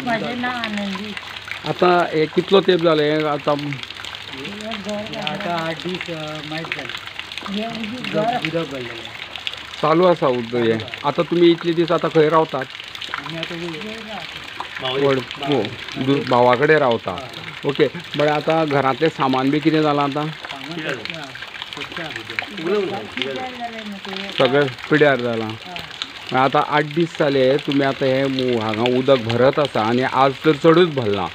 माझें नांव आनंदी। आता हे कितलो तेंप जालो हे आता? आता 8 दीस माहीत जाले उदक भरलेलें चालू आसा उदक हे। आता तुम्ही इतले दीस आता खंय रावतात? आमी आतां भावा कडेन रावता। ओके, बरें आता घरांतलें सामान बी कितें जालां आता? सगळें पिड्यार जालां। आता 8 दीस जाले तुम्ही आता हे हांगा उदक भरत आसा आणि आज तर चडूच भरलां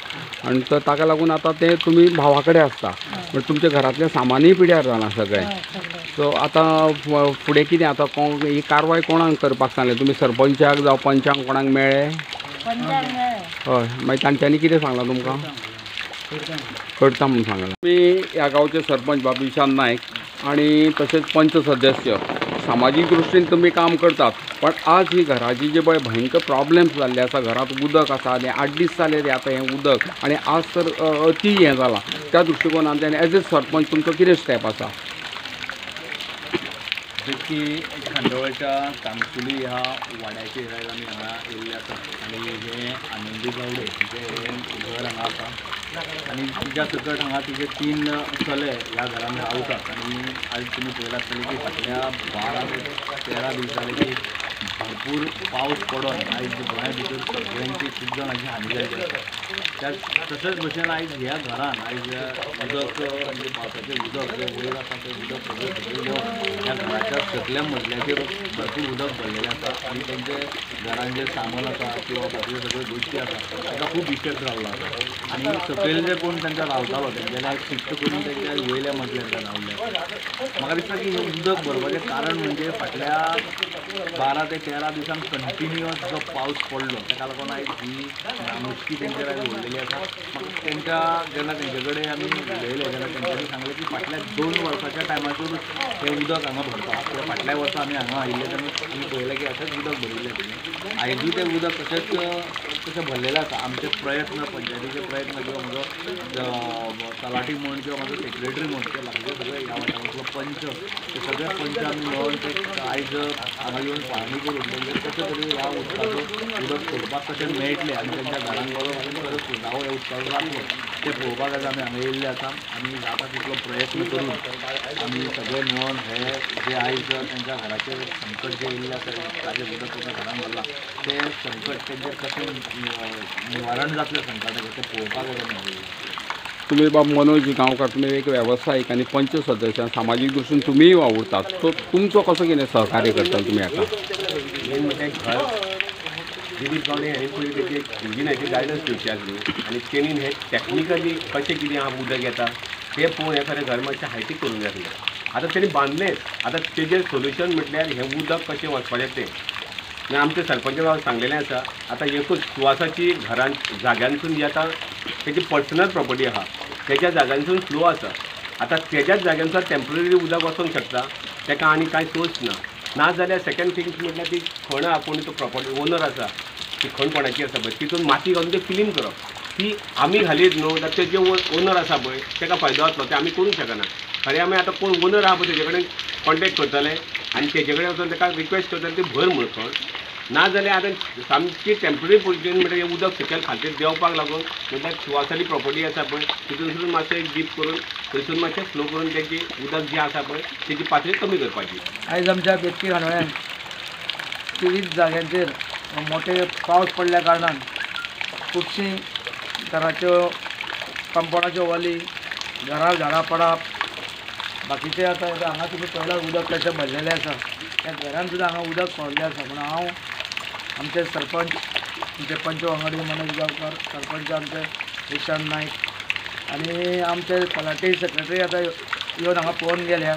आणि तर ताका लागून आता ते तुम्ही भावा कडेन आसता, पण तुमच्या घरांतलें सामानूय पिड्यार जालां सगळें। सो आता फुडें कितें आता ही कारवाय कोणाक करपाक सांगलें? तुमी सरपंचाक जावं पंचाक कोणाक मेळ्ळे? हय, मागीर तांच्यांनी कितें सांगलां तुमकां? करता म्हणून सांगलां। तुमी ह्या गांवचे सरपंच बाबी ईशान नायक आणि तसेच पंच सदस्य सामाजीक दृश्टीन तुम्ही काम करतात, पण आज ही घराची जे पळय भयंकर प्रॉब्लेम्स जाल्ले आसा, घरात उदक आसा आनी 8 दीस जाले ते आता हें उदक आणि आज तर अति हें जालां, त्या दृश्टिकोनांतल्यान एज ए सरपंच तुमचो कितें स्टेप आसा? की खांडोळच्या कामकुली ह्या वाड्याचेर आयज आमी हांगा येयल्ले आसा आनी हे आनंदी गावडे जे घर हांगा आसा आनी तिच्या सकट हांगा तिचे 3 चले ह्या घरान रावतात। आनी आयज तुमी पळयलां आसतलें की फाटल्या 12 ते 13 दीस जाले की भरपूर पावस पडून आयज गोंया भितर सगळ्यांची खूब जाणांची हानी जाल्ली आसा। तशेंच भशेन आयज ह्या घरान आयज उदक म्हणजे पावसाचें उदक जें वयर आसा तें उदक सगळें ह्या घराच्या सकल्या मजल्याचेर भरपूर उदक भरलेलें आसा आनी तेंचे घरान जें सामान आसा किंवा बाकीच्यो सगळ्यो गोश्टी आसा ताका खूब इफेक्ट जाल्लो आसा। आनी सकयल जे कोण तांकां रावतालो तेंच्यांनी आयज शिफ्ट करून तेंच्या वयल्या मजल्यार रावले। म्हाका दिसता की हें उदक भरपाचें कारण म्हणजे फाटल्या 12 ते 13 दिसान कंटिन्युअस जो पावस पडलो ताका लागून आयज ही नामुश्की तेंचेर आयज उरलेली आसा। म्हाका तेंच्या जेन्ना तेंचे कडेन आमी उलयले तेन्ना तेंच्यांनी सांगलें की फाटल्या 2 वर्साच्या टायमाचेर हें उदक हांगा भरता। किंवा फाटल्या वर्सा आमी हांगा आयिल्ले तेन्ना आमी पळयलें की अशेंच उदक भरिल्लें तुमी आयजूय तें उदक तशेंच भरलेलें आसा। आमचे प्रयत्न पंचायतीचे प्रयत्न किंवा म्हजो तलाटी म्हण किंवा म्हजो सेक्रेटरी म्हण किंवा बाकीचे सगळे ह्या वाठारांतलो पंच ते सगळे पंच आमी मेळून ते आयज हांगा येवन पाहणी करून म्हणजे कशें तरी ह्या उदकाचो उदक सोडपाक कशें मेळटलें आनी तेंच्या घरान बरो खरो सुदाव ह्या उदकाचो जातलो तें पळोवपाक आयज आमी हांगा येयल्ले आसा। आनी जाता तितलो प्रयत्न करून आमी सगळे मेळून हे जे आयज तेंच्या घराचेर संकट जें येयल्लें आसा ताजें उदक तेंच्या घरान भरलां तें संकट तेंचें कशें निवारण जातलें संकटाचें तें पळोवपाक आयज आमी येयल्ले। तुम्ही बाब मनोज गांवकार, तुम्ही एक व्यावसायिक आणि पंच सदस्य सामाजिक दृश्टीन तुम्हीय वावुरतात, तो तुमचो कसो कितें सहकार्य करता तुमी हाका? मेन म्हणजे घर दिलीप गावडे हांणी पयलीं तेची इंजिनाची गायडन्स दिवची आसली आनी तेणी हे टॅक्निकली कशें कितें हांव उदक येता तें पळोवन हे खरें घर मातशें हायटीक करूंक जाय आसलें। आतां तेणी बांदलेंच, आतां तेजें सोल्युशन म्हटल्यार हें उदक कशें वचपाचें तें आनी आमचे सरपंच बाब सांगलेलें आसा। आतां एकूच सुवासाची घरान जाग्यांसून येता तेजी पर्सनल प्रॉपर्टी आहा तेज्या जाग्यांसून फ्लो आसा। आतां तेज्याच जाग्यांसून टेम्पररी उदक वचूंक शकता, तेका आनी कांय सोर्स ना। नाजाल्यार सेकंड थिंग म्हटल्यार ती खण आहा कोण तो प्रॉपर्टी ओनर आसा ती खण कोणाची आसा पळय तितून माती घालून तें फिलींग करप, ती आमी घालीत न्हू जाल्यार तेजे ओनर आसा पळय तेका फायदो जातलो तें आमी करूंक शकना। खरें आमी आतां कोण ओनर आहा पळय तेजे कडेन कॉन्टेक्ट करतले आनी तेजे कडेन वचून तेका रिक्वेस्ट करतले ती भर म्हूण खण। नाजाल्यार आतां सामकी टेम्पररी पोजिशन म्हणटा हें उदक सकयल खालचेर देंवपाक लागून म्हटल्यार सुवासाली प्रॉपर्टी आसा पळय तितूनसून मातशें एक डीप करून थंयसून मातशें फ्लो करून तेजी उदक जें आसा पळय तेजी पातळी कमी करपाची। आयज आमच्या बेतकी खांडोळ्यान 23 जाग्यांचेर मोठे पावस पडल्या कारणान खुबशीं घराच्यो कंपाउंडाच्यो वाली घरां झाडां पडप बाकीचे आतां हांगा तुमी पळयलां उदक कशें भरलेलें आसा त्या घरान सुद्दां हांगा उदक सोडलें आसा। पूण हांव आमचे सरपंच आमचे पंच वांगडी मनोज गांवकार, सरपंच आमचे ईशान नायक आनी आमचे तलाटी सेक्रेटरी आतां येवन हांगा पळोवन गेल्या।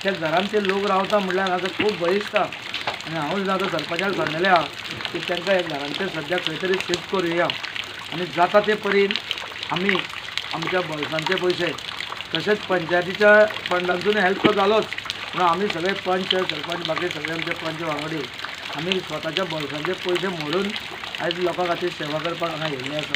त्या घरान ते लोक रावता म्हटल्यार हांगा खूब भंय दिसता आनी हांव सुद्दां आतां सरपंचाक सांगलेलें आहा की तांकां हे घरांचेर सद्याक खंय तरी शिफ्ट करुया आनी जाता ते परीन आमी आमच्या बॉल्सांचे पयशे तशेंच पंचायतीच्या फंडांतून हेल्प तो जालोच, पूण आमी सगळे पंच सरपंच बाकी सगळे आमचे पंच वांगडी आमी स्वताच्या बॉल्सांचे पयशे मोडून आयज लोकां खातीर सेवा करपाक हांगा येयल्ले आसा।